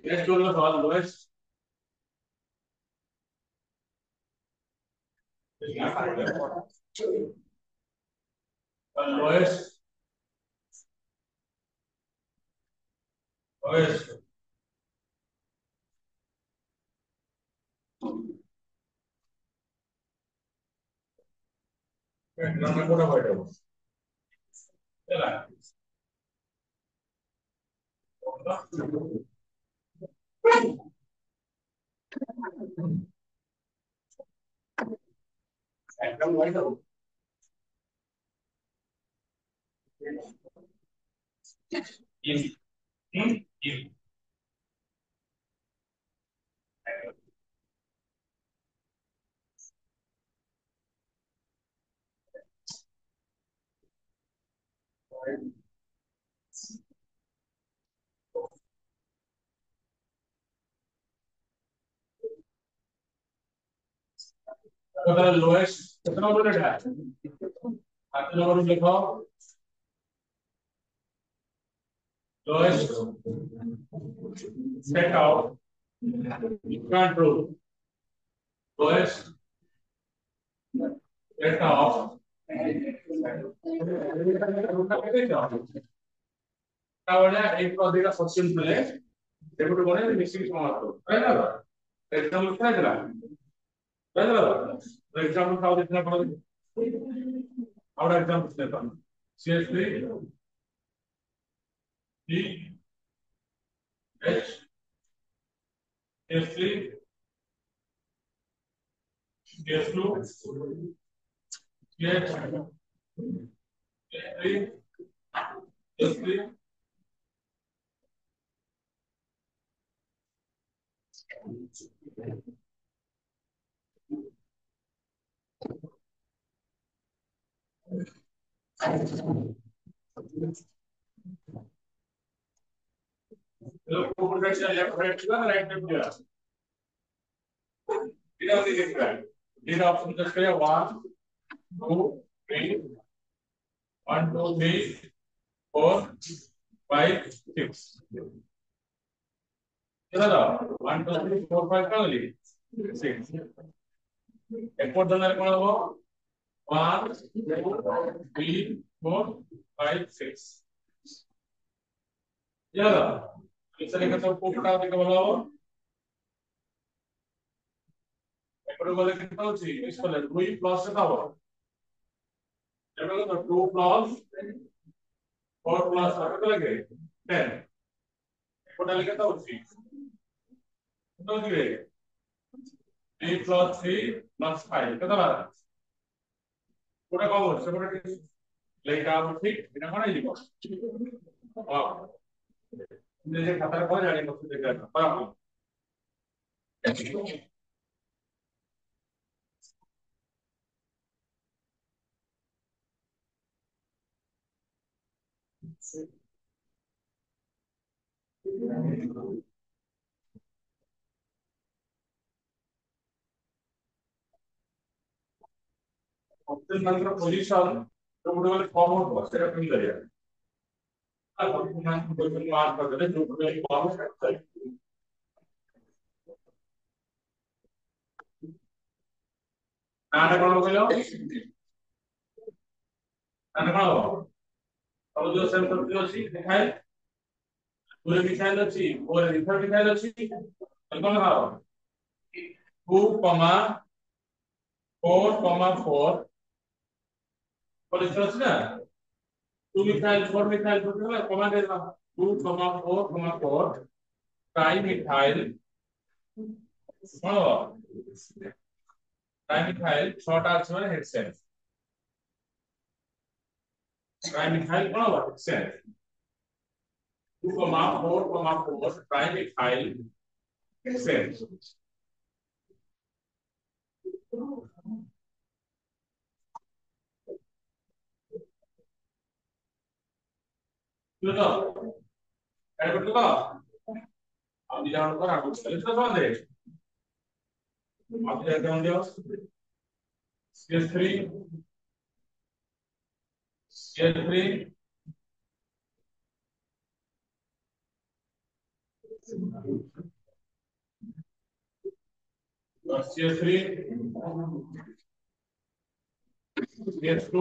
Let's do the lowest. Lowest. Lowest. Number what about it? Lowest कितना bullet है कितना number लिखो lowest set out you can't prove lowest set out তাহলে এই প্রদিকা fossil মিলে সেগুলো বনে মিক্সিং সমাপ্ত তাই না এক্সাম্পল কোথায় দিলাম তাই না এক্সাম্পল খাও দিতে না কোনো আমরা এক্সাম্পল নিতাম CH3 D H S3 S2 CH S3 S3 left right किया right में किया इधर नहीं दिख रहा है ये ऑप्शन चेक करिए 1 2 3 1 2 3 4 5 6 कितना था 1 2 3 4 5 का ली 6 एक्सपोर्ट करना है कौन हो 1 2 3 4 5 6 यार इस तरीके से को पटा के बोलो একবারে বলে কিটা হচ্ছে ইসলে 2 প্লাস কত হবে এটা কত 2 প্লাস 4 প্লাস কত লাগে 10 কোটা লিখে দাও হচ্ছে কত দিবে 3 প্লাস 3 প্লাস 5 কত হবে কোটা কত হচ্ছে কোটা লেখা হবে ঠিক এটা বানাই দিব নিজে খাতায় পড়ে জানি কত দেখে রাখা বরাবর ऑप्शन नंबर पोजीशन जो मुझे फॉर्म होता है सेट मिल जाएगा अब मैं कोई मार्क कर दे जो मुझे फॉर्म करता है नाना कौन हो गया नाना कौन हो अब जो सेम सब जो सी दिखाए पूरे मिसाइल अच्छी और रिफर मिसाइल अच्छी कौन हो 2, 4, 4 और इस तरह से ना 2 मिसाइल 4 मिसाइल तो क्या कमांड है 2, 4, 4 try missile try missile short arch में हेडसेट ट्राई मिसाइल कौन हो हेडसेट 2, 4, 4 ट्राई मिसाइल हेडसेट তো অ্যাড করতে তো আপনি যেমন করে আগুন তাহলে তো তোমাদের আপনি যেমন দিও CS3 CS3 CS3 CS2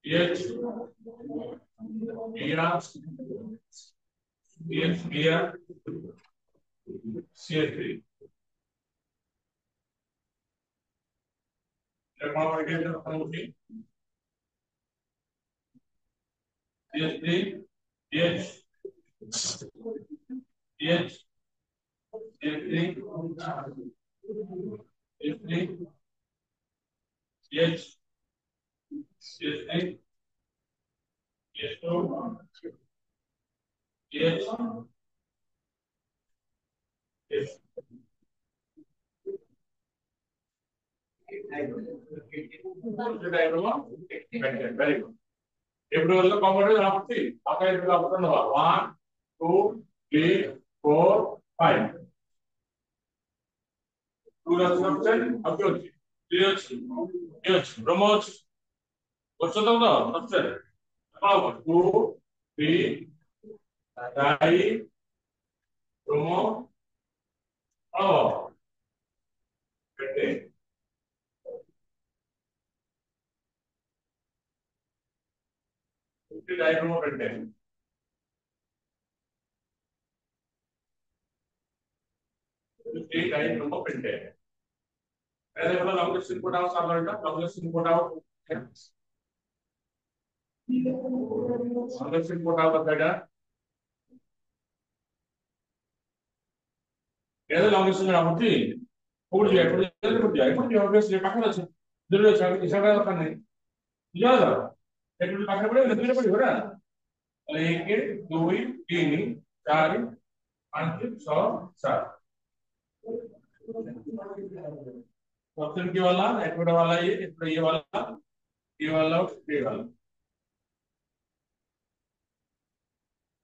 H Br CH CH3 এরপর আমরা এখানে মোটামুটি CH3 H H CH3 CH3 H CH3 CH2 H H very good. ఇప్పుడు కాంపౌండ్ రావచ్చు అక్కడ ఇప్పుడు ఆప్షన్ 1 2 3 4 5 2 రాసుకోవచ్చు అప్పుడు వచ్చి 3 వచ్చి బ్రహ్మోచ్ వచ్చేద్దాం కదా వస్తే 2 3 డై బ్రహ్మో పెట్టే డై బ్రహ్మో పెట్టే డై బ్రహ్మో పెట్టే అదే మనం లాంగ్వేజ్ ఇన్పుట్ అవుట్ సాధారణ language input out language input out కదా ఏదో లాంగ్వేజ్ రావచ్చు ఇప్పుడు obviously পাখা আছে দুটো হিসাবে দরকার নেই বুঝা গেল একটু পাখা পড়ে দুটো পড়ি ওরা তাহলে 1 2 3 4 5 6 7 ऑप्शन की वाला एटोड वाला ये वाला और ये वाला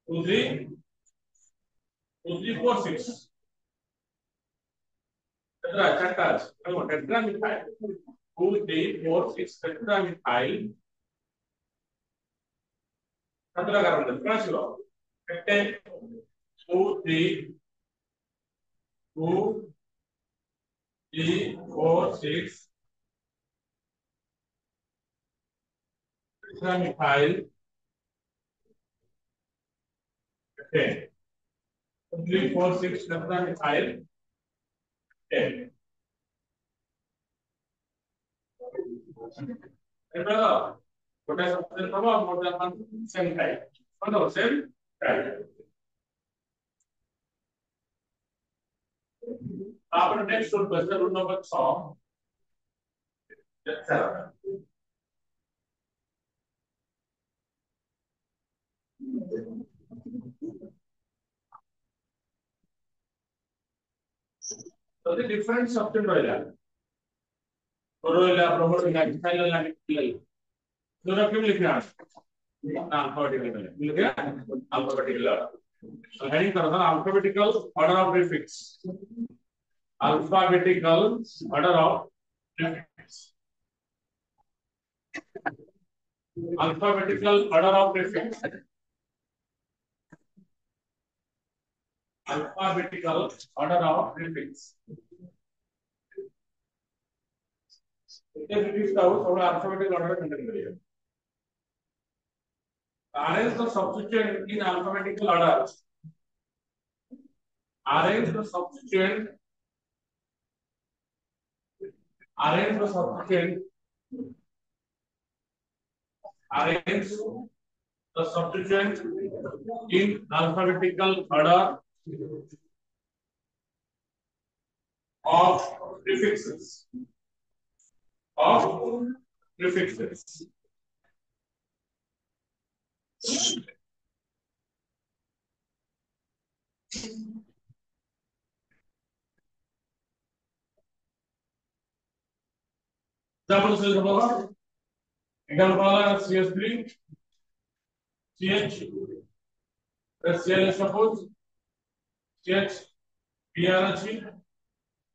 2 3 2 3 4 6 tetra tetra methyl 2 3 4 6 tetra methyl tetra carbon क्या ছিল 10 2 3 2 3 4 6 टेट्रा मिथाइल 10 3 4 6 टेट्रा मिथाइल 10 এবার ওটা সাবস্টেন্স হবে আর ওটা সেম টাইপ কত সেম টাইপ তারপরে নেক্সট রুল করতে রুল নম্বর 6 তো the different substance রইলা প্রোপোর্শনাল ফাইনাল লাইন दोनों क्यों लिखना अल्फाबेटिकल लिखे अल्फाबेटिकल so heading करो ना alphabetical order of prefix alphabetical order of prefix alphabetical order of prefix alphabetical order of prefix ये prefix का वो थोड़ा alphabetical order में मेंटेन करिए arrange the substituent in alphabetical order arrange the substituent arrange the substituent arrange the substituent in alphabetical order of prefixes of prefixes example से बोला example वाला CS3 CH. The Cl suppose CH Br ଅଛି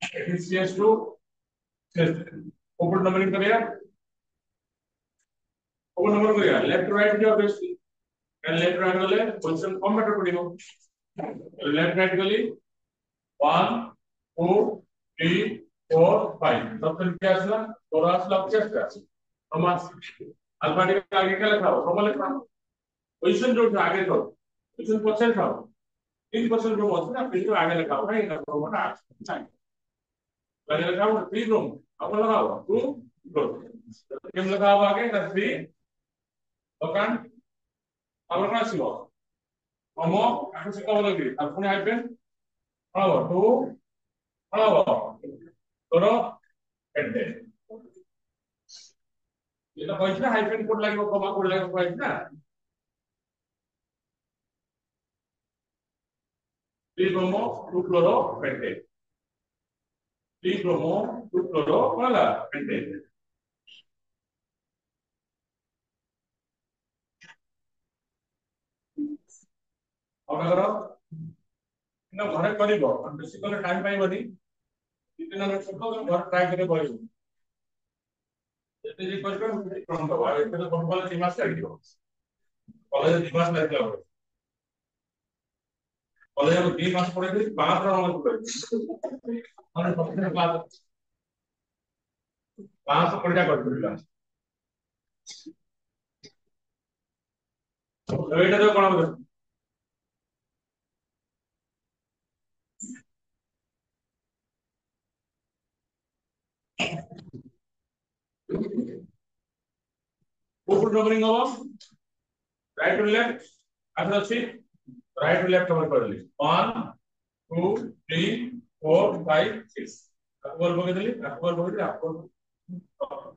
ଏଠି CH2 open numbering करिया open number करिया left to right दिया basically and left right गले position कम better पड़िबो left right गली 1 2 3 4 5 सब क्या आसला और आसला क्या हम अल्फाबेटिक आगे क्या लिखा हो हम लिखा पोजीशन जो आगे तो पोजीशन परसेंट था 3% जो होता है ना फिर जो आगे लिखा होगा ये ना होगा ना लगे लिखा हुआ 3 रूम अब लगा हुआ 2 रूम किम लगा हुआ आगे ना 3 दुकान अब लगा सिलो हम आगे से कब लगी अब पुणे हाइपेन हाउ 2 हाउ करो एंड ये तो कोई ना हाइपेन कोड लगे कमा कोड लगे कोई ना 3 bromo 2 chloro pentane 3 bromo 2 chloro वाला पेंटेन अब अगर इन घरे करिवो बेसी कोन टाइम पाइबनी इतना मिनट सब घर ट्राई करे बोलिबो एते जे करबे फ्रॉम द वायर एते तो कॉलेज दिमाग चाहिए कॉलेज दिमाग लगते हो कॉलेज में 3 मास पढ़े थे 5 राउंड में पढ़े और सबसे क्लास 500 पढ़ा कर दिला एटा तो कोन बोल ऊपर नंबरिंग हो राइट टू लेफ्ट आगे अछि राइट टू लेफ्ट कवर कर ली 1 2 3 4 5 6 अकबर बगे देली अकबर बगे देली अकबर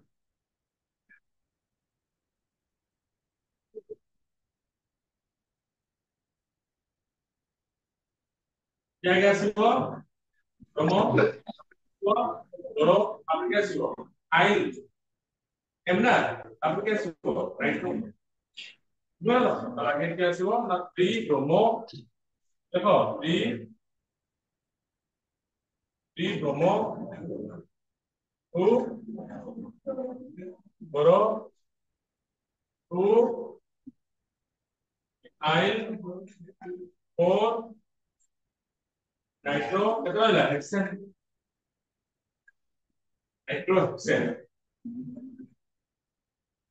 क्या सिखो प्रमो दोरो आप क्या सिखो आई एम ना आप क्या सिखो right to bueno para que क्या सिखो ना 3 प्रमो देखो 3 प्रमो 2 दोरो 2 आई 4 नाइट्रो कितना है hexane nitro hexane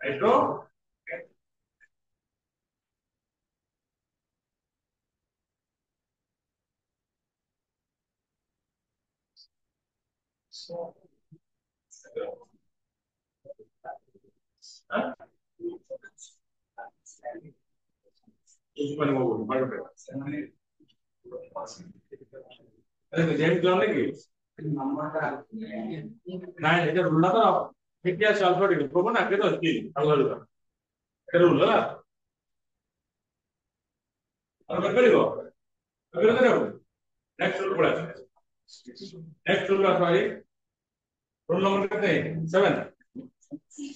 nitro itu paling mau baru अरे जेट जोन लगी ना এটা রুল তো ঠিক আছে অল্প ঠিক করব না কে তো কি আলাদা আলাদা এটা রুল না আর বের করিব বের করিব নেক্সট রুল পড়া নেক্সট রুল আছে রুল নম্বর কত 7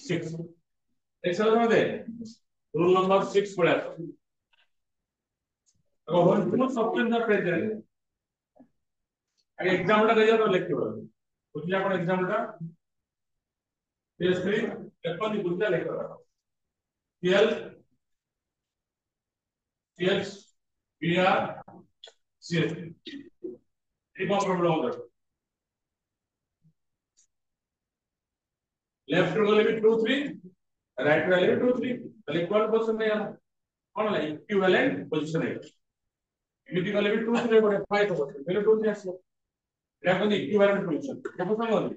6 নেক্সট রুল মধ্যে রুল নম্বর 6 পড়া তো হোল টু সবচেয়ে প্রেজেন্ট আগে एग्जांपल টা রেজাল্ট লিখতে হবে বুঝলি এখন एग्जांपल টা PS3 এখন বুঝলা লিখতে হবে CL CH BR CH এই প্রবলেম হবে लेफ्ट वाले भी 2 3 राइट वाले भी 2 3 तो इक्वल पोजीशन में यार कौन है इक्विवेलेंट पोजीशन है यूनिटी वाले भी 2 3 बड़े 5 हो सकते पहले 2 3 आसलो এটা কোন ইকুইভ্যালেন্ট পজিশন দেখো সামনে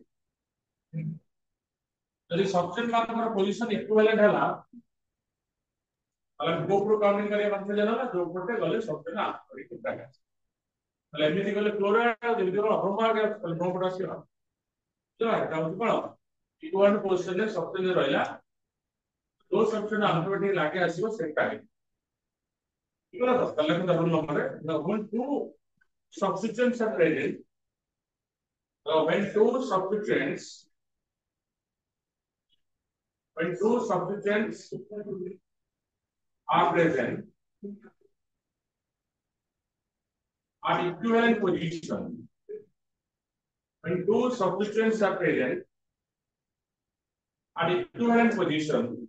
যদি সবচেয়ে মাত্রার পজিশন ইকুইভ্যালেন্ট হলা তাহলে গোপ্রো কাউন্টিং କରିବା মানে জানা না যোগ করতে গেলে সবচেয়ে না ঠিক থাকে তাহলে এমনি গেলে ক্লোরাইড যদি কোনো ব্রোমো আগে তাহলে ব্রোমো আসবে না তো এটা হচ্ছে কোন ইকুইভ্যালেন্ট পজিশনে সবচেয়ে রইলা जो सब्सटेंस अल्टरनेटिव लाके आसीबो सेटा है ठीक है तो कल के डबल नंबर है when two substituents are present when two substituents are present at equivalent position. When two substituents are present at equivalent position,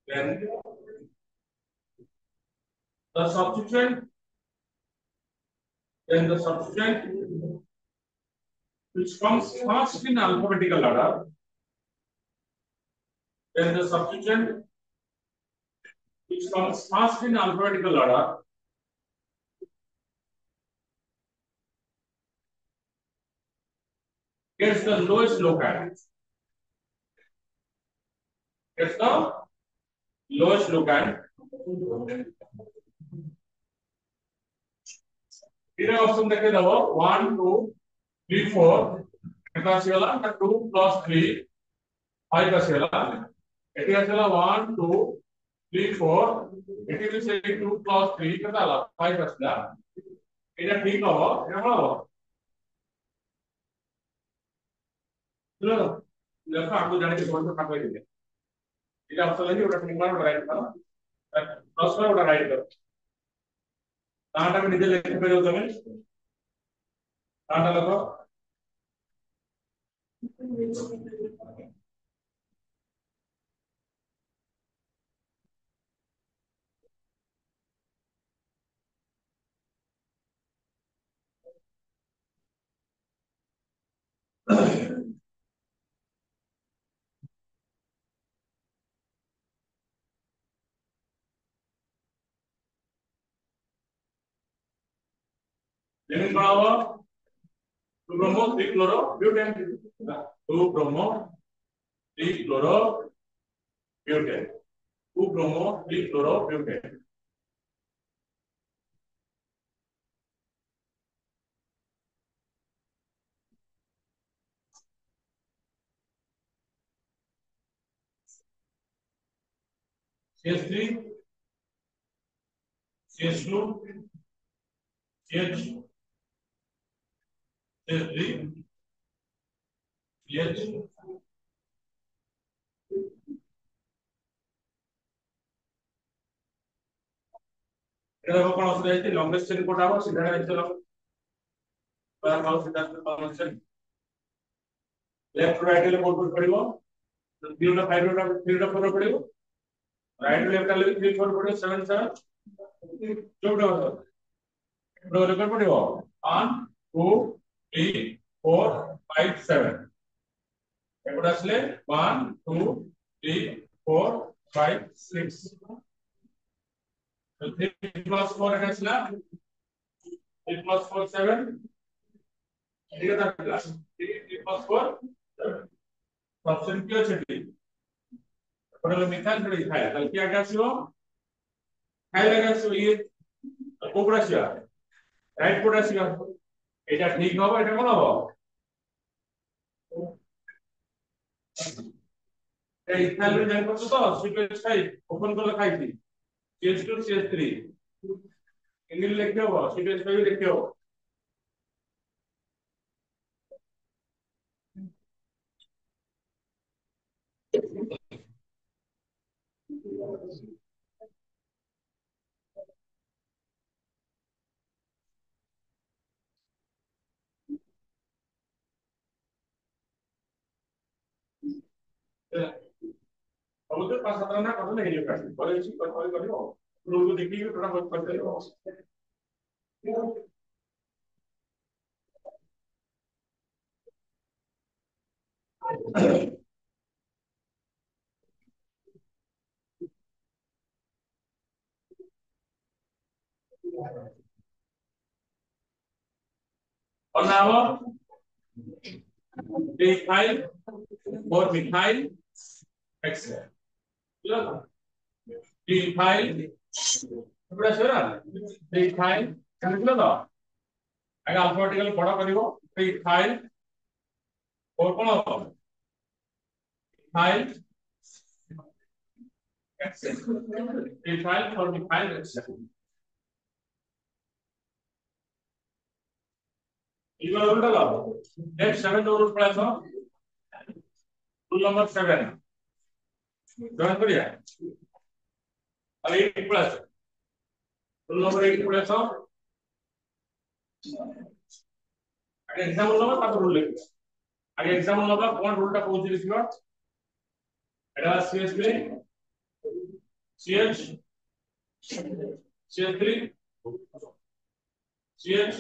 then the substituent which comes first in alphabetical order, then the substituent which comes first in alphabetical order gets the lowest locant. Gets the lowest locant. Here option देखे दबो 1 2 3 4 এটা আসিলা 2 plus 3 5 আসিলা এটি আসিলা 1 2 3 4 এটি भी से 2 plus 3 কেটা আলা 5 আসিলা এটা ঠিক হবো এটা হলো চলো দেখো আপনি জানেন কি কোনটা কাট হয়ে গেছে এটা অপশন লাগে ওটা ঠিক করে রাইট করো প্লাস করে ওটা রাইট করো তাহলে আমি নিজে লিখে ফেলো তুমি তাহলে দেখো लिमिट बढ़ाओ 2 bromo 3 chloro butane 2 bromo 3 chloro butane 2 bromo 3 chloro butane CH3 CH2 CH CH3 CH এটা দেখো কোন অসুবিধা হচ্ছে লংগেস্ট চেইন কোড আবার সেটা চলো তার হাউস সেটা কনভেনশন লেফট রাইট এর কোড পড়িব 3 টা 5 টা 3 টা 4 পড়িব राइट लेफ्ट आले 3 4 पड़े 7 7 जोड़ दो तो रेकॉर्ड पड़ेगा 1 2 3 4 5 7 एपड़ আসলে 1 2 3 4 5 6 तो 3 plus 4 এটা আসলে 3 plus 4 7 এটা থাকলো 3 plus 4 7 অপশন কি আছে এটি ওটা মিথাইল ধরে খায় তাহলে কি আগে আসলো খাই লাগে আসলো এই কোপরাশিয়া রাইট পোটাশিয়াম এটা ঠিক হবে এটা কোন হবে এই ইথাইল জানি করতে তো সিকোয়েন্স 5 ওপেন করে খাইছি CH2 CH3 ইংলিশ লিখতে হবে সিকোয়েন্স 5 লিখতে হবে আমাদের পাঁচ সাত না কথা নেই এটা পরে কিছু কথা করিও রোজ দেখি তোরা বল করতে হবে और नाम मिथाइल और मिथाइल एक्स है मिथाइल पूरा सरा मिथाइल समझ लो आगे अल्फाबेटिकली बड़ा करिवो मिथाइल और कोन मिथाइल एक्स मिथाइल और मिथाइल एक्स इधर उल्टा लाओ नेक्स्ट 7 और प्लस रूल नंबर 7 জয়েন করিয়া আর 8 প্লাস রোল নম্বর 8 প্লাস আগে এক্সাম্পল নম্বর তারপর রুল লিখবে আগে এক্সাম্পল নম্বর কোন রুলটা পৌঁছে লিখবা এটা CH3 CH CH3 CH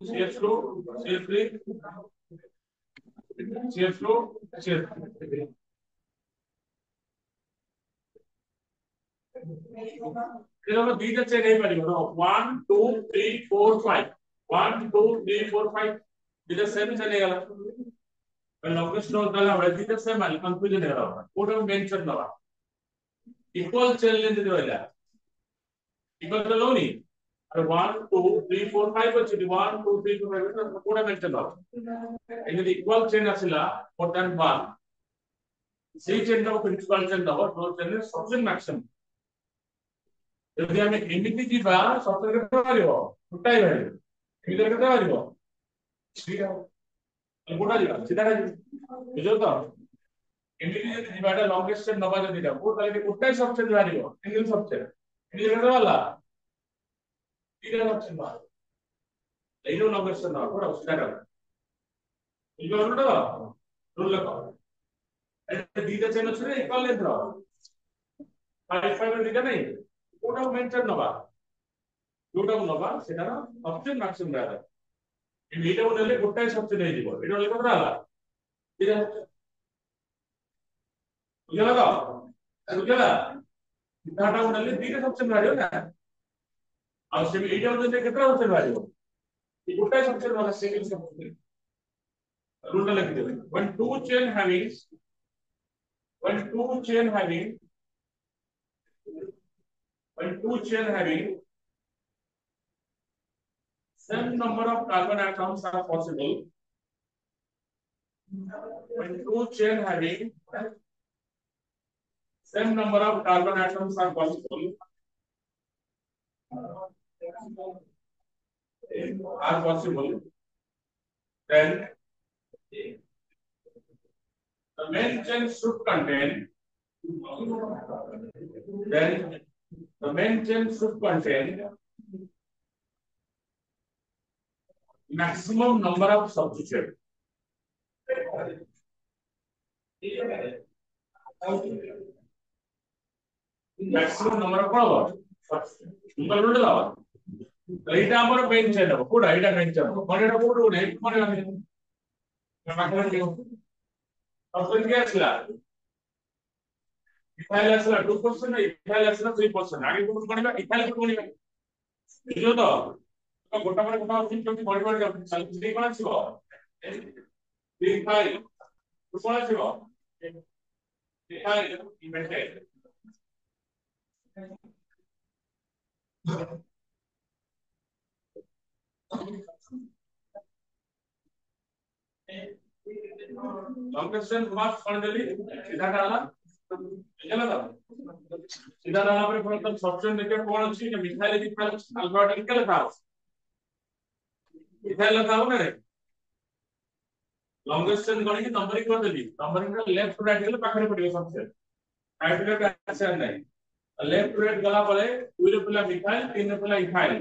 CH2 CH3 CH2 CH3 এগুলো দুইটা চেন এই পারি 1 2 3 4 5 1 2 3 4 5 দুইটা সেম চলে গেল লংগেস্ট নোট তাহলে আমরা দুইটা সেম মানে কনফিউশন হয়ে গেল ওটা মেনশন দেওয়া ইকুয়াল চেন লেন্থ দিতে হইলা ইকুয়াল তো লোনি আর 1 2 3 4 5 হচ্ছে 1 2 3 4 5 এটা ওটা মেনশন দাও এই যদি ইকুয়াল চেন আসিলা মোর দ্যান 1 সেই চেনটা প্রিন্সিপাল চেন দাও তো চেনের সবচেয়ে ম্যাক্সিমাম যদি আমি এমনিতে দিবা সবচেয়ে করতে পারিব ওটাই পারিব এমনিতে করতে পারিব ঠিক আছে গোটা দিবা সেটা বুঝছো তো এমনিতে যদি দিবা এটা লংগেস্ট চেন নবা যদি দাও তাহলে ওটাই সবচেয়ে পারিব সিঙ্গেল সবচেয়ে এমনিতে করতে পারলা এটা সবচেয়ে ভালো এইটাও লংগেস্ট চেন নবা ওটা সেটা বুঝছো রুলটা রুল লেখো এটা দুইটা চেন আছে ইকুয়াল লেন্থ দাও 5 5 এর দিকে নেই ওটাও মেনটেন নবা দুটাও নবা সেটা না সবচেয়ে ম্যাক্সিমাম রাখা এটা বললে গোটাই সবচেয়ে নেই দিব এটা হলে কত আলাদা ঠিক আছে বুঝলা তো বুঝলা ডাটা বললে দিকে সবচেয়ে ভালো না আর সেমি এইটা বললে কেটে সবচেয়ে ভালো এই গোটাই সবচেয়ে ভালো সেকেন্ড সবচেয়ে রুলটা লিখে দেবেন when two chain having when two chain having same number of carbon atoms are possible when two chain having same number of carbon atoms are possible then the main chain should contain then the main chain should contain maximum number of substitutes maximum number of number of দাও এইটা আমার main chain হবে Coda এটা main chain হবে মানে এটা code নেই মানে আমি মাথায় দিও অপশন কি আছে ইথাইল আছে 2% না ইথাইল আছে 3% আগে কোন কোন ইথাইল কোন কোন বুঝছো তো গোটা মানে গোটা অপশন যদি বড় বড় চাল সেই কোন ছিল ইথাইল কোন ছিল ইথাইল ইনভেন্টেড लॉन्ग डिस्टेंस मास फाइनली सीधा डाला चला था सीधा डाला पर मतलब सॉफ्टवेयर लेके कौन अच्छी है मिथाइल इथाइल अल्फाबेटिक क्या लिखा इथाइल लिखा हो ना लॉन्ग डिस्टेंस गणी की नंबरिंग कर देली नंबरिंग का लेफ्ट टू राइट गले पाखरे पड़ियो सबसे राइट टू लेफ्ट ऐसे नहीं लेफ्ट टू राइट गला पड़े 2 रे पहला मिथाइल 3 रे पहला इथाइल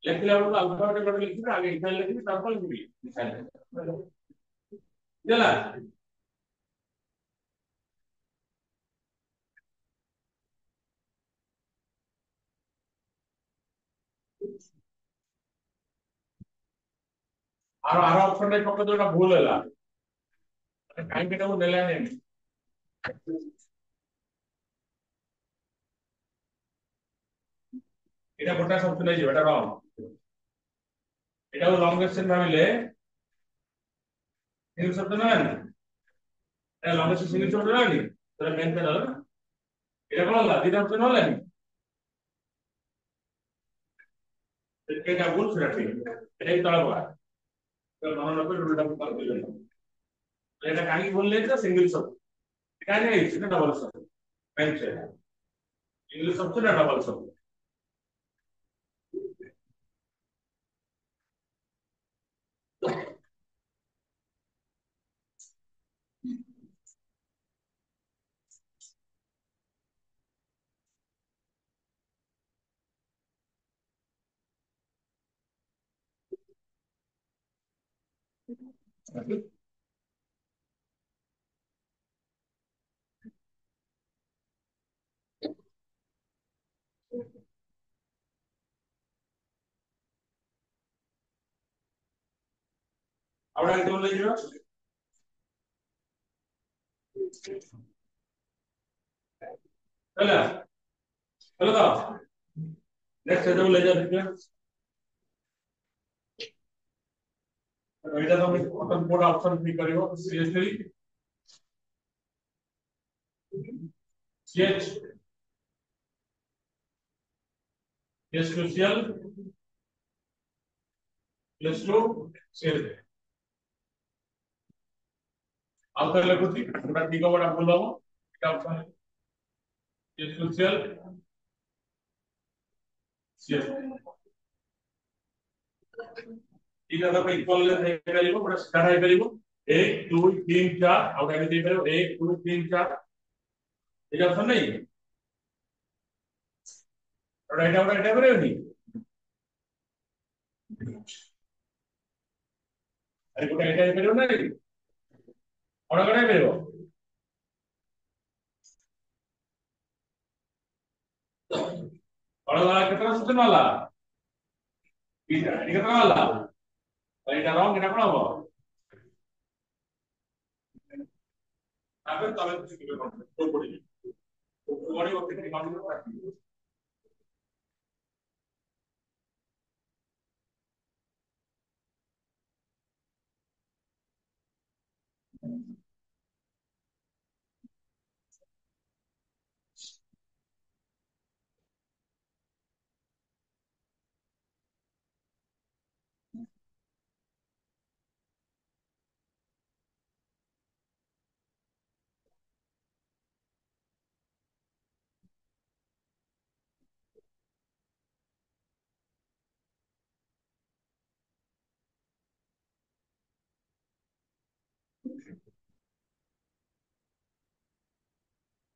लिखला बेलू अल्फाबेटिक कर लिखी आगे इथाइल लिखी तारपल लिखी मिथाइल चला আর আর অপশনটা পক্ষে তো এটা ভুল হলা টাইম কেটে নেলা নেই এটা গোটা শব্দ নাই এটা রং এটাও লং ডিসটেন্স ভাবিলে সিঙ্গেল শব্দ না এটা লং ডিসটেন্স সিঙ্গেল শব্দ না নি তাহলে মেনটেন হলো না এটা কোন হলো দ্বিতীয় অপশন হলো না এটা ভুল সেটা ঠিক এটাই তলা বলা তো নন নব্বই রুলটা পার করলে এটা কাহি বললে এটা সিঙ্গেল শব্দ এটা নেই এটা ডাবল শব্দ মেনটেন সিঙ্গেল শব্দ না ডাবল শব্দ আমরা একদম বলে দিবা তাহলে তাহলে দাও নেক্সট এটা বলে যাবে এটা তো আমি অপশন কোড অপশন ক্লিক করিব সিএস3 সিএচ এসক্यूएल प्लस टू সিএস ଆଉ ତାହେଲେ ଲେଖୁଛି ପୁରା ଠିକ ହବଟା ଭୁଲ ହବ এটা অপশন এসক্यूएल সিএস ठीक है तो इक्वल है करिबो पूरा स्टार्ट है करिबो 1 2 3 4 आउट आगे दे करिबो 1 2 3 4 ये ऑप्शन नहीं और राइट आउट राइट करियो नहीं अरे कोटा राइट करियो नहीं और कटा करियो और वाला कितना सूचना वाला ये कितना वाला राइट रॉन्ग कितना कोन हो आगे तबे कुछ कर पड़ी बड़ी होती है मालूम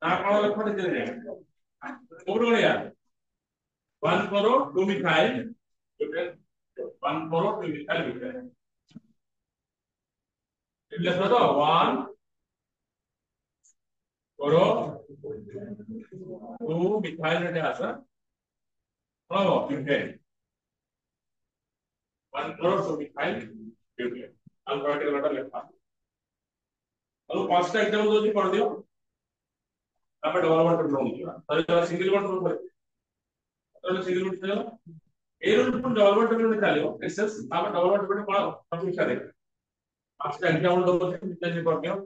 ना कोन लखन दे दे ओवर गया 1 करो 2 मिथाइल 1 करो 2 मिथाइल लिख दो 1 करो 2 मिथाइल रे आसा हां मिथाइल 1 करो 2 मिथाइल ब्यूटेन अल्फाबेटिकल लेटर लिखा अब पांचटा एग्जांपल दोजी पढ़ दियो आप डबल वन ट्रिपल वन दियो ताले सिंगल वन ट्रिपल ताले सिंगल वन चलो ए रूल पुन डबल वन ट्रिपल चलियो एक्सेस आप डबल वन ट्रिपल पढ़ो सब लिखा दे पांचटा एग्जांपल दोजी निकल पढ़ दियो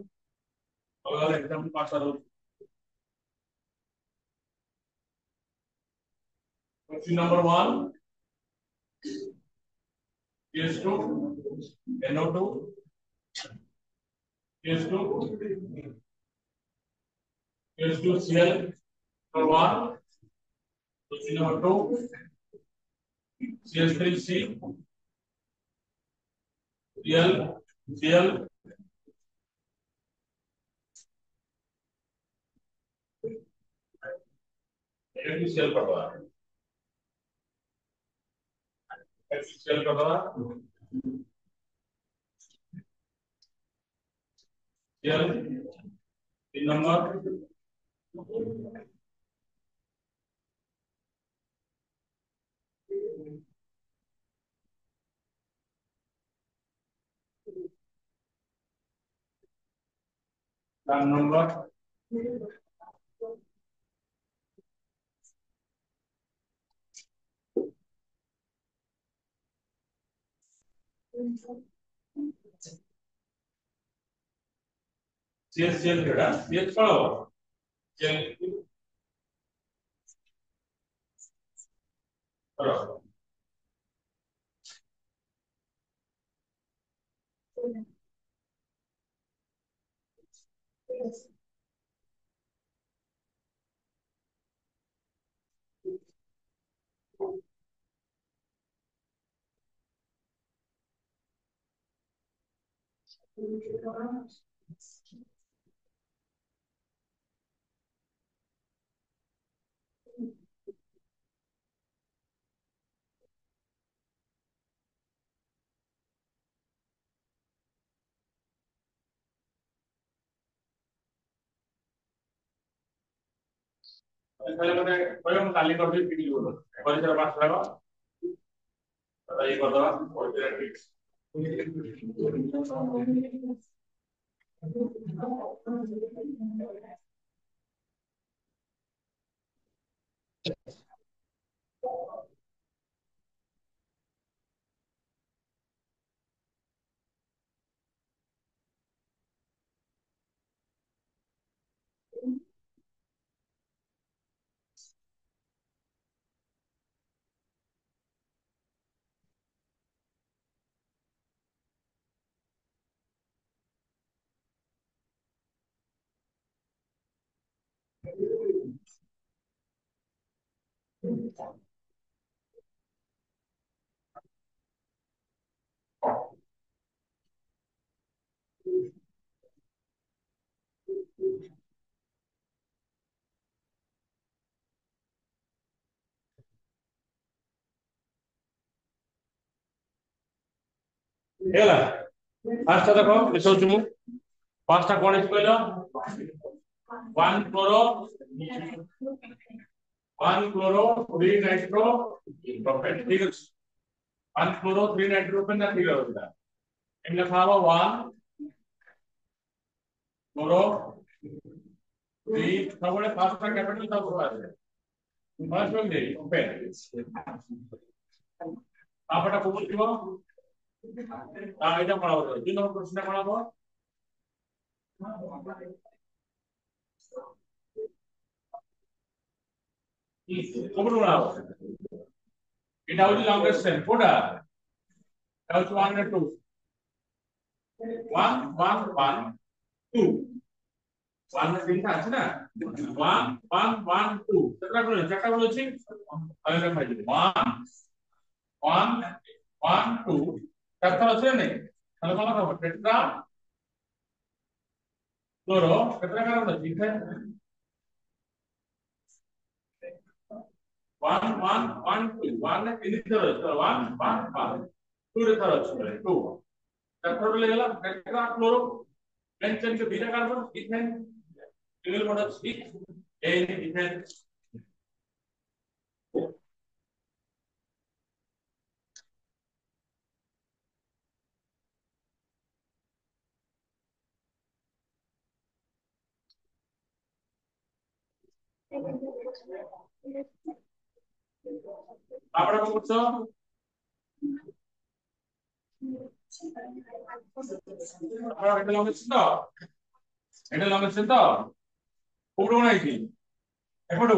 अलग एग्जांपल पांचटा दो question number 1 PS2 NO2 PS2 PS2Cl number 1 question number 2 CH3C Cl Cl HCl कर दो HCl कर दो Cl 3 नंबर चार नंबर CHCl केड़ा CH पढ़ो Cl करो তাহলে মানে কয়রকম তালি করবে কি বলবো পরিচয় পাঁচ টাকা এই কথা পরিচয় ঠিক ହେଲା ফার্স্টটা দেখো এসো তুমি পাঁচটা কোন কইলো 1 ক্লোরো 1 ক্লোরো 3 নাইট্রো প্রোপেন ঠিক আছে 1 ক্লোরো 3 নাইট্রো প্রোপেন না ঠিক আছে এগুলা খাওয়া 1 ক্লোরো 3 তারপরে পাঁচটা ক্যাপিটাল তারপর আছে ফার্স্ট ওয়ান দেই ওপেন তারপরটা কোন দিব এটা পড়াবো দুই নম্বর প্রশ্নটা পড়াবো কোন পড়াবো এটা হচ্ছে লংগেস্ট সেল কোনটা এটা হচ্ছে 1 আর 2 1 1 1 2 1 এর তিনটা আছে না 1 1 1 2 চারটা বলেছি আমি দেখাই দিই 1 1 1 2 চারটা আছে না তাহলে কোন হবে টেট্রা ক্লোরো টেট্রা কারণ আছে এখানে 1 1 1 2 1 এর তিন ধরে 1 1 1 2 এর ধরে 2 চারটা বলে গেলাম টেট্রা ক্লোরো বেঞ্চেন के beta carbon ethane single bond six and ethane আমরা কি করছো আমরা এটা লং এর তো পুরো নাইকি এখন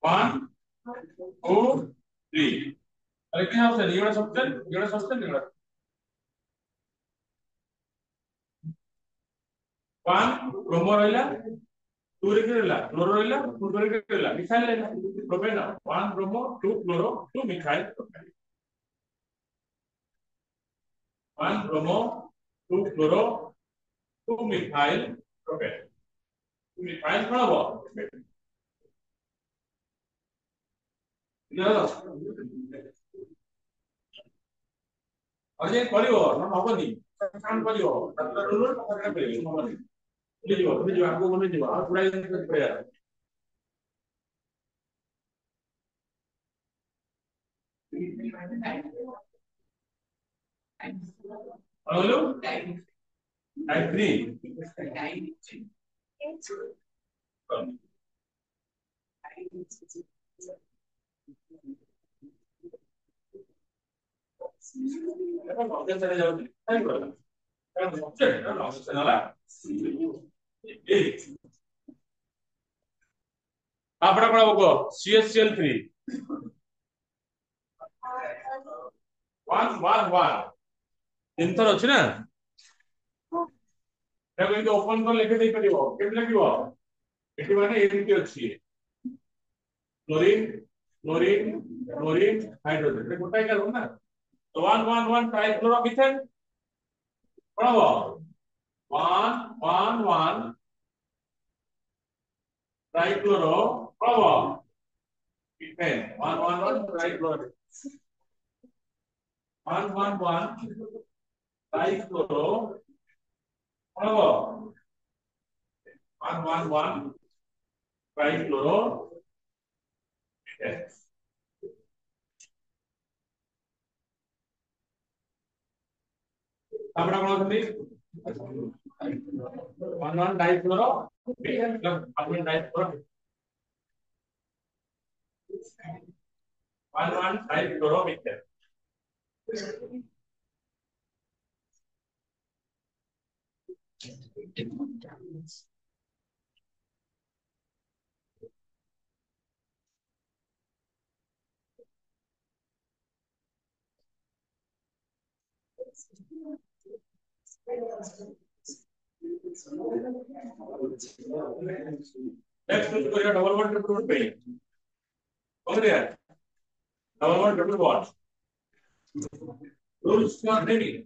1 2 3 তাহলে কি হবে এগুলা সবচেয়ে এগুলা 1 ব্রোমো রইলা 2 রেখে রইলা ক্লোরো রইলা 2 রেখে রইলা মিথাইল রইলা propane 1 bromo 2 chloro 2 methyl propane 1 bromo 2 chloro 2 methyl propane methyl পড়াবো अरे करियो ना हबनी काम करियो तत्तर रूल पकड़ पे हबनी बुझियो आगो बोले दिबा आ पूरा करे हेलो टाइप 3 এখন অবজেক্ট চলে যাও তাই করো এখন অবজেক্ট না অবজেক্ট না এই তারপরে আমরা বলবো CH3 1 1 1 তিনথর ଅଛି ନା ତାକୁ ଏମିତି ଓପନ କରି ଲେଖି ଦେଇ ପାରିବ କେମିତି ଲେଖିବ ଏଠି ମାନେ ଏମିତି ଅଛି କ୍ଲୋରିନ କ୍ଲୋରିନ କ୍ଲୋରିନ ହାଇଡ୍ରୋଜେନ ଏଟା ଗୋଟାଏ କାର୍ବନ ନା तो 1 1 1 ट्राइक्लोरोमिथेन कौन हो 1 1 1 ट्राइक्लोरो कौन हो मिथेन 1 1 1 ट्राइक्लोरो 1 1 1 ट्राइक्लोरो कौन हो 1 1 1 ट्राइक्लोरो तापड़ा कौन होती 1 dichloro plus 1 dichloro 1 dichloro methyl next कुछ करेगा डबल बॉन्ड ट्रिपल बॉन्ड पे समझ रहे हैं double bond triple bond rules for naming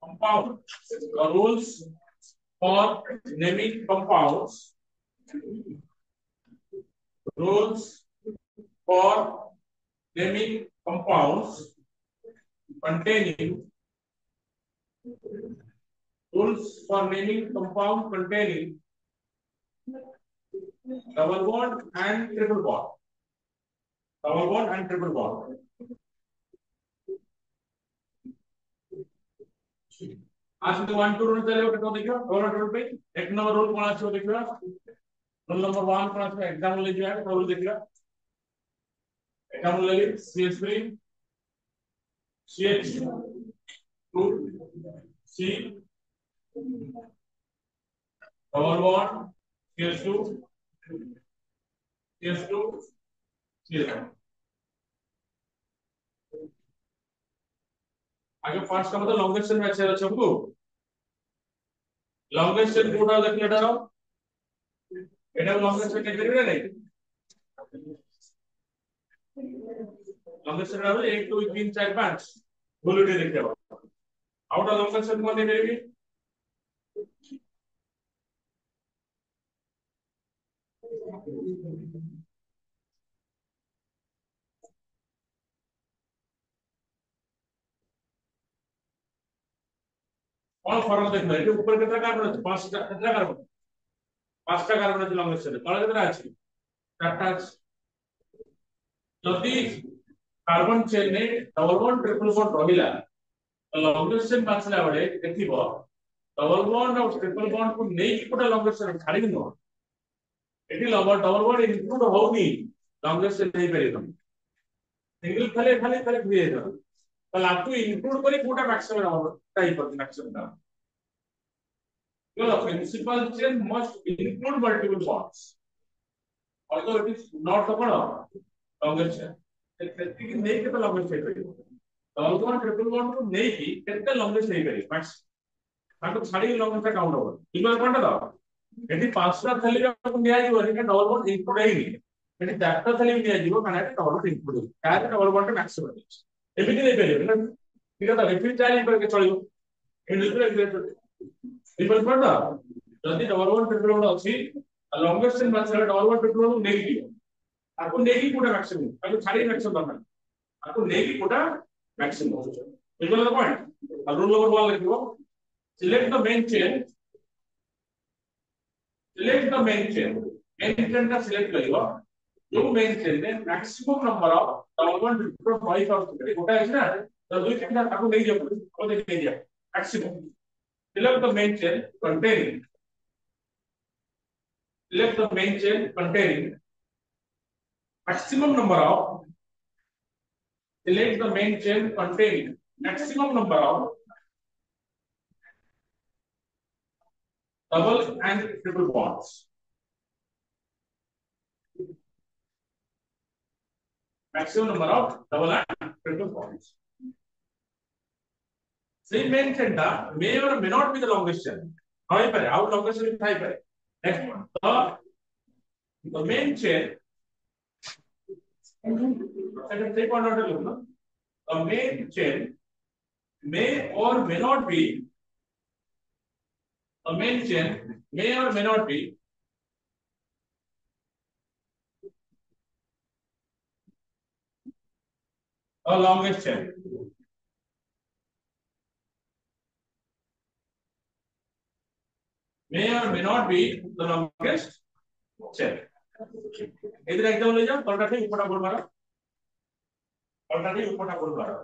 compound rules for naming compounds rules for naming compounds containing rules for naming compound containing double bond and triple bond double bond and triple bond आज तो 1 2 rule चलेगा तो देखियो double rule पे एक number rule कौन আছে देखियो रूल नंबर 1 कौन আছে एग्जांपल ले जाए रूल देखियो एग्जांपल ले CH3 CH2 C double bond CH2 CH2 CH2 आगे फास्ट का मतलब लॉन्गेस्ट चेन मैच है सबको लॉन्गेस्ट चेन कोटा देखले एटा এটা লংগেস্ট চেন দেখবে না লংগেস্ট চেন হবে 1 2 3 4 5 বুলেটে দেখতে পাবো আউটার লংগেস্ট চেন কোনটা বেরবি কোন ফর্ম দেখবে এটা উপরে কত কার্বন আছে 5টা কত কার্বন 5টা কার্বন আছে লংগেস্ট চেনে তলে কত আছে 4টা আছে যদি কার্বন চেনে ডবল বন্ড ট্রিপল বন্ড রহিলা তো লংগেস্ট চেন বাছলা বলে দেখিব डबल बॉन्ड और ट्रिपल बॉन्ड को नहीं कि कोटा लॉन्गेस्ट चेन छाड़ी नो एटी डबल बॉन्ड इंक्लूड होनी लॉन्गेस्ट चेन नहीं परितो सिंगल खाली दिए दो तो आपको इंक्लूड करी कोटा maximum type of maximum the principal chain must include multiple bonds although it is not the longest chain setting नहीं के तो longest chain double bond triple bond को नहीं कि कितने longest नहीं करी मैक्स ताको छाड़ी longest काउंट होगा इक्वल कोनटा दाओ एटी पांचटा थली को निया जीव एटी डबल बॉन्ड इंक्लूड है नहीं एटी चारटा थली निया जीव काना एटी डबल बॉन्ड इंक्लूड है तार डबल बॉन्ड मैक्सिमम एबिटी नहीं पेले ना ठीक है तो रिपीट चार्ज करके चलियो इंडिविजुअल डिफरेंस पड़ता जल्दी डबल बॉन्ड ट्रिपल बॉन्ड अच्छी लॉन्गेस्ट चेन बात चले double bond triple bond negative आपको नेगेटिव कोटा मैक्सिमम आपको छाड़ी मैक्सिमम करना आपको नेगेटिव कोटा मैक्सिमम इज द पॉइंट अब रूल नंबर 1 लिखो select the main chain का सिलेक्ट करियो जो मेन चेन में maximum number of double bond triple bond है कोटा है ना तो दुई तीन आपको नहीं दिया को नहीं दिया maximum select the main chain containing maximum number of select the main chain containing maximum number of double and triple bonds maximum number of double and triple bonds same main chain may or may not be the longest chain how pare how longest chain thai pare next one the main chain and take one order look no the main chain may or may not be a main chain may or may not be a longest chain may or may not be the longest चल इधर एकदम ले जाओ पलटा के ऊपर बोल मारो पलटा के ऊपर बोल मारो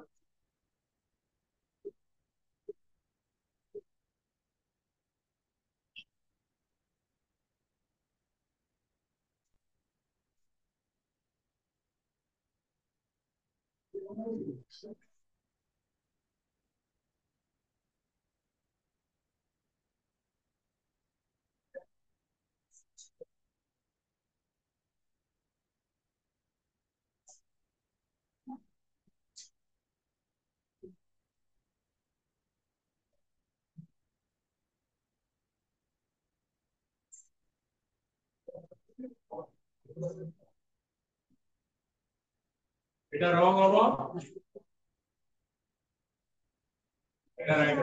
এটা রং হবো এটা right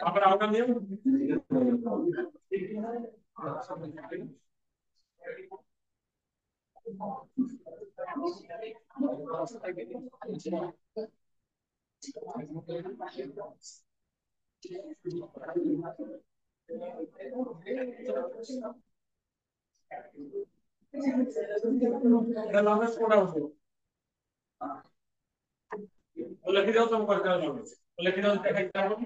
apa autang dia dalam sekolah itu boleh kita sama kerja dulu boleh kita kerja dulu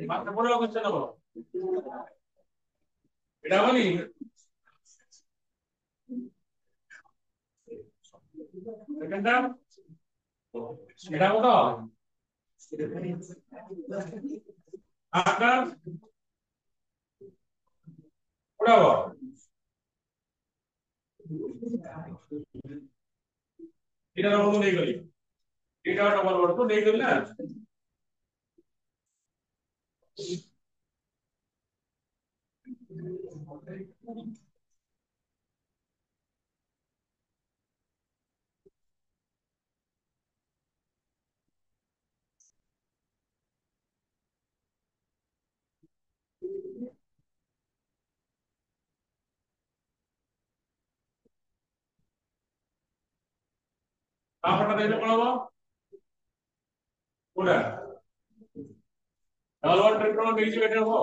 Mata pura lagu chana bo. Ida bani. Second term এটা কত আকার উড়াবো এটা বলবো নেই গলি এটা ডবল বলবো নেই গলি না তারপরটা দেখলে পড়াবো ওটা ডাবল বন্ড ট্রিপল বন্ড বেশি বেটার হবো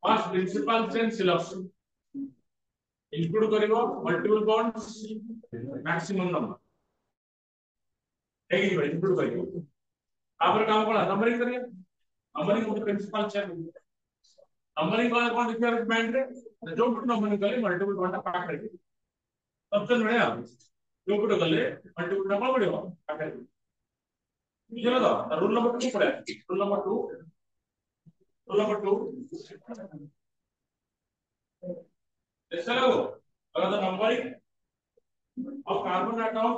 first principal chain selection include করিব মল্টিপল বন্ডস ম্যাক্সিমাম नंबर ಹೇಗೆ ಇವ ಇನ್ಕ್ಲೂಡ್ ಕರಿବ ಆದ್ರೆ ಕಾಮ ಕೊಡ ನಂಬರಿಂಗ್ ಕರಿಯ ನಂಬರಿಂಗ್ ಒಂದು ಪ್ರಿನ್ಸಿಪಲ್ ಚೆನ್ ನಂಬರಿಂಗ್ वाला कौन रिक्वायरमेंट है जो बिट नंबरिंग कले मल्टीपल बॉन्ड का पैक करेगी ऑप्शन बढ़िया जो बिट कले मल्टीपल नंबर बढ़िया पैक करेगी ये बता रूल नंबर 2 पढ़ा रूल नंबर 2 ऐसा लो अगर the numbering of carbon atom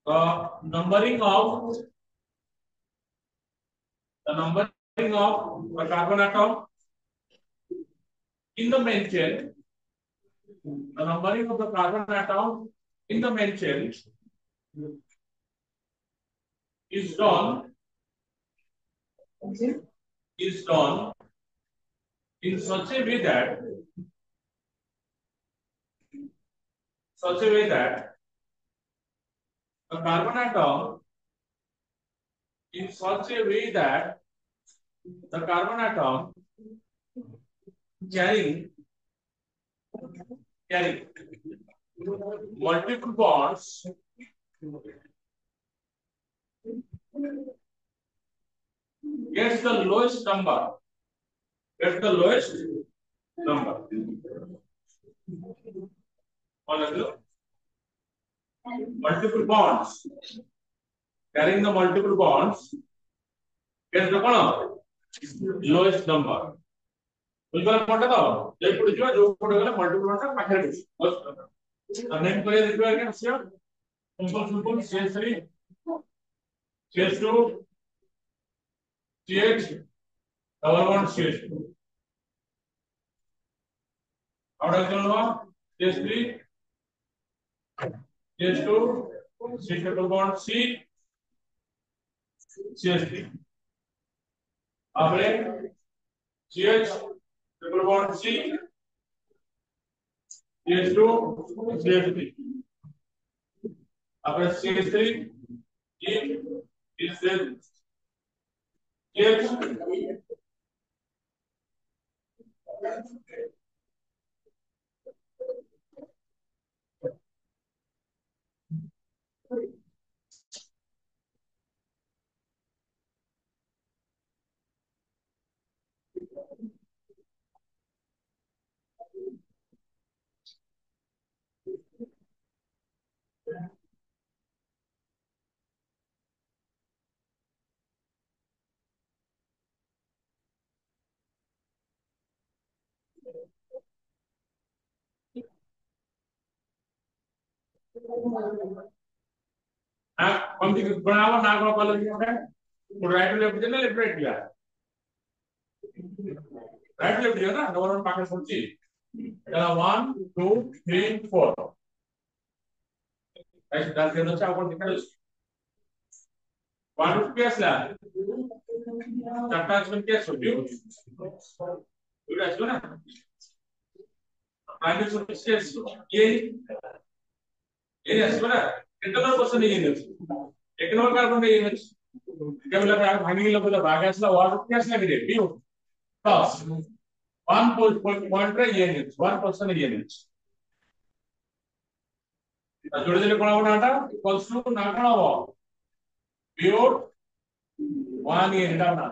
numbering of the numbering of the carbon atom in the main chain the numbering of the carbon atom in the main chain is done in such a way that the carbon atom in such a way that the carbon atom carrying multiple bonds gets the lowest number multiple bonds carrying the multiple bonds gets the lowest number बुझला कोनटा तो जे पड़ जियो जो पड़ गेले multiple bond पाखरे बस name करे देखबे के हसिया simple CH3 CH2 CH double bond CH2 आवडा चलवा CH3 CH2 CH double bond C CH3 आपरे CH triple bond C CH2 CH3 आपरे CH3 E is there CH हम भी बनावा ना को कॉलेज में राइट लेफ्ट देना लेफ्ट राइट दिया राइट लेफ्ट दिया ना नंबर 1 पाके सोची 1 2 3 4 ऐसे डाल के अच्छा अपन निकाल 1 2 আসলা চারটা আসবে কি আসবে দুটো আসবে না प्राइमरी सोर्स के ये আসবে না इंटरनल क्वेश्चन ये नहीं एक नंबर कार्बन ये नहीं क्या बोला भागी लोग बोला भाग আসলা और क्या আসला रे बी प्लस 1 पॉइंट ये नहीं 1% ये नहीं जोड़े दिले कोन हबो नाटा इक्वल्स टू ना कोन हबो प्योर 1 ए एटा ना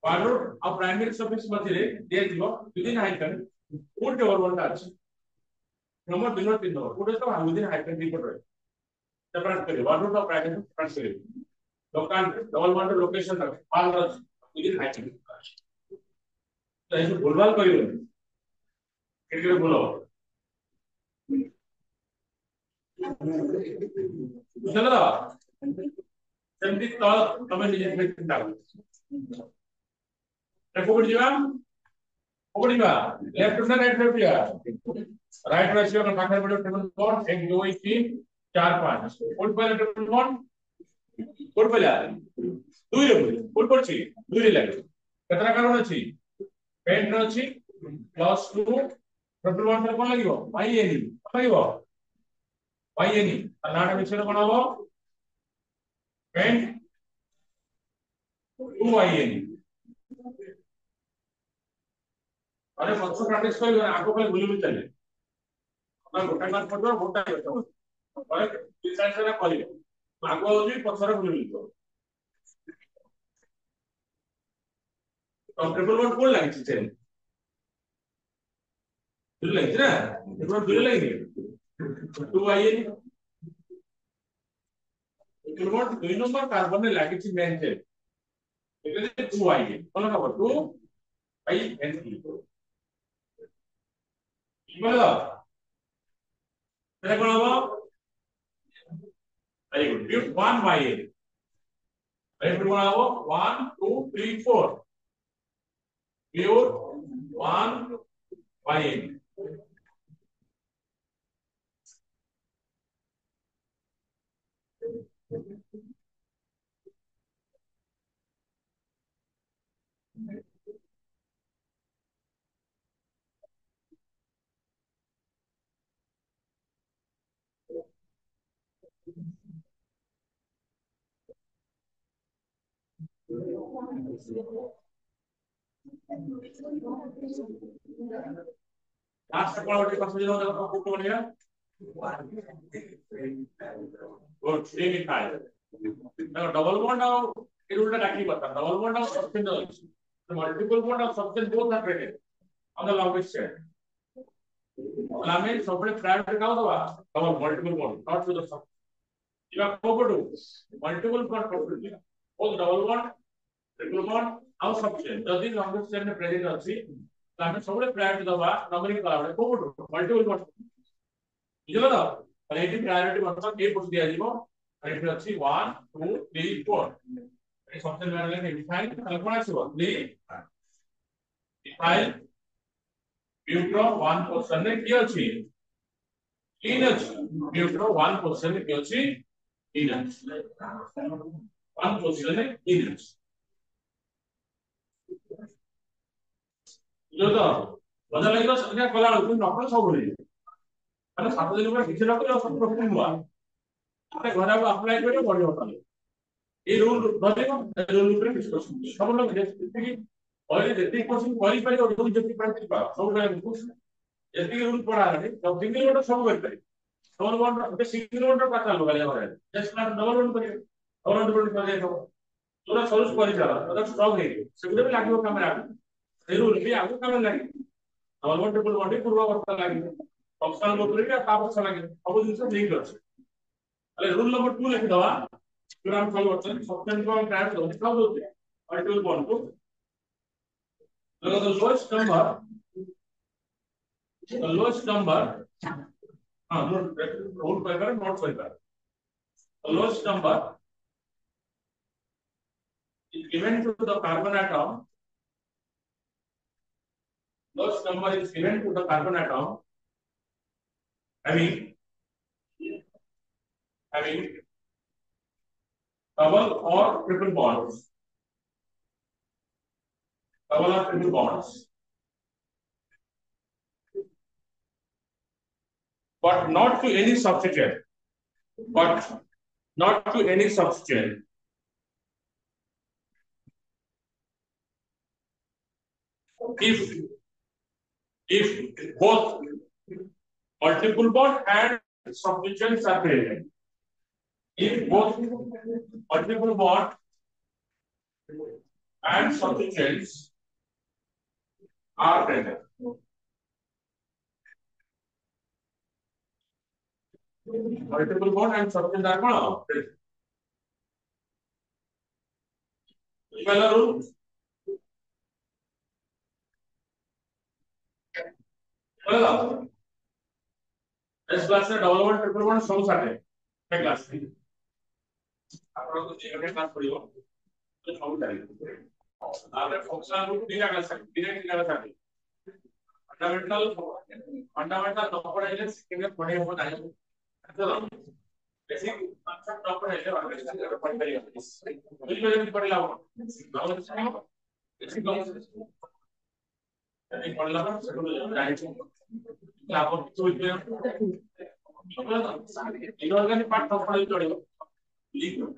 पारो आ प्राइमरी सफिक्स मथिरे दे दिबो विदिन हाइफेन कोड के वर्ड टा अछि नंबर दिनो तीन नंबर कोड तो विदिन हाइफेन दी कोड सेपरेट करियो वर्ड तो प्राइमरी सेपरेट करियो लोकान डबल वर्ड लोकेशन रख पाल रख विदिन हाइफेन तो ऐसे भूलभाल करियो केके बोलो चलो सेमती तो तमे निजे चिंता कोड जीवा कोडिबा लेफ्ट ना राइट लेफ्ट या राइट रेशियो का पाखर पड़ो टेबल कोड 1 2 3 4 5 कोड पहले टेबल कोड पहले दुई रे कोड पड़छि दुई रे लागे केतना कारण अछि पेंट अछि प्लस 2 टोटल वन कोन लागिवो पाई एनी लागिवो पाई एनी नाटा मिक्सर कोन हबो पेंट 2 आई एनी अरे पक्ष प्रैक्टिस कर आगो पे भूली भी चले अपन गोटा मार पड़ो गोटा करतो पर डिसाइड करा करियो आगो होजी पछरे भूली तो ट्रिपल वन कोड लागिछ छे दुई लागिछ ना ट्रिपल दुई लागिछ 2 आई एनी ट्रिपल दुई नंबर कार्बन में लागिछ मेन छे એટલે 2 आई एनी કોણ ખબર 2 आई एनी बोलो तेरे कोण हबो very good give 1 by a very good कोण हबो 1 2 3 4 गिव 1 बाय ए लास्ट कोण होती पास जो देखो फोटो बनेगा गुड सेम इन फाइल देखो डबल बॉन्ड और ये उल्टा डाकी बता डबल बॉन्ड और सब्सटेंस तो मल्टीपल बॉन्ड और substance both are present on the longest chain हमें सबले प्रायोरिटी का होगा double multiple bond not to the सब इवा कोबडू मल्टीपल बॉन्ड कोबडू दिया both double bond triple bond और सब्सटेंस जदी लॉन्गेस्ट चेन में प्रेजेंट अछि हमें सबले प्रायोरिटी दबा नंबरिंग करा कोबडू मल्टीपल बॉन्ड बुझलो ना और एटी प्रायोरिटी मतलब ए पुट दिया जीवो और एटी अछि 1 2 3 4 ए सबसे पहले ने डिफाइन कल्पना छिवो ली डिफाइन ब्यूट्रो 1 पोजीशन ने की अछि तीन अछि ब्यूट्रो 1 पोजीशन ने की अछि तीन अछि 1 पोजीशन ने तीन अछि जो तो बदल लागिलो संख्या कला नकल सब बोली মানে 7 দিন পরে কিছু না করে সব প্রবলেম হওয়া আপনি ঘরে অ্যাপ্লাই করে বড় হতে এই রুল ধরিব রুল উপরে ডিসকাশন সব লোক যেতে অলরেডি যেতে কোশ্চেন করি পারি রুল যেতে পারি পা সব গায় কোশ্চেন যেতে রুল পড়া আছে সব সিঙ্গেল ওটা সব করি পারি ডবল বন্ড ওটা সিঙ্গেল ওটা কথা লোক আলে করে জাস্ট না ডবল বন্ড করে ডবল বন্ড করে দেবো তোরা সলভ করে যাবা ওটা স্ট্রং হয়ে সেগুলো भी লাগিব ক্যামেরা এই রুল भी আগু কামে লাগি ডবল বন্ড ট্রিপল বন্ড পূর্ব অবস্থা লাগি অপশনাল বদলে কি তা অবস্থা লাগি সব জিনিস লিংক আছে তাহলে রুল নম্বর 2 লিখে দেওয়া फिर हम सॉल्व करते हैं सबटेंस को हम टाइप करते हैं कब होते हैं मल्टीपल बॉन्ड को the lowest number हां note paper note paper the lowest number is given to the carbon atom lowest number is given to the carbon atom having double or triple bonds but not to any substituent if both multiple bond and substituents are present. If both multiple bond and substituents are present. Multiple bond and substituents are present. Pehla rule. S class में double bond triple bond सब साथे है class में आपको तो एक class पढ़ियो तो सब साथे आपने फंक्शनल रूट दिया कर सकते डायरेक्ट कर सकते फंडामेंटल न पढ़ाइले सेकेंड पढ़े हो नहीं चलो बेसिक कांसेप्ट न पढ़ाइले अंडरस्टैंड कर पढ़ पाएगा बिल्कुल भी पढ़ला हो बेसिक नहीं पढ़ला ना सब डायरेक्ट आप तो inorganic part of the body legal